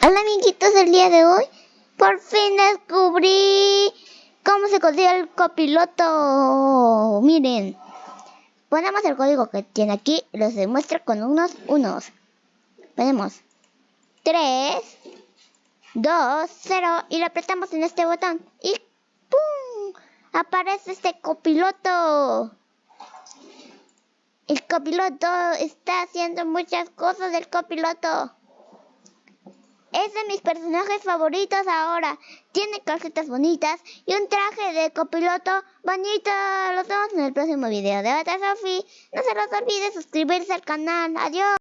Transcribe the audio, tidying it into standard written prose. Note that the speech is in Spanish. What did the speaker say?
Hola amiguitos, el día de hoy por fin descubrí cómo se consigue el copiloto. Miren, ponemos el código que tiene aquí y los demuestra con unos unos. Ponemos 3, 2, 0 y lo apretamos en este botón y ¡pum! Aparece este copiloto. El copiloto está haciendo muchas cosas del copiloto. Es de mis personajes favoritos ahora. Tiene calcetas bonitas y un traje de copiloto bonito. Los vemos en el próximo video de Bata Sofi. No se los olvide suscribirse al canal. Adiós.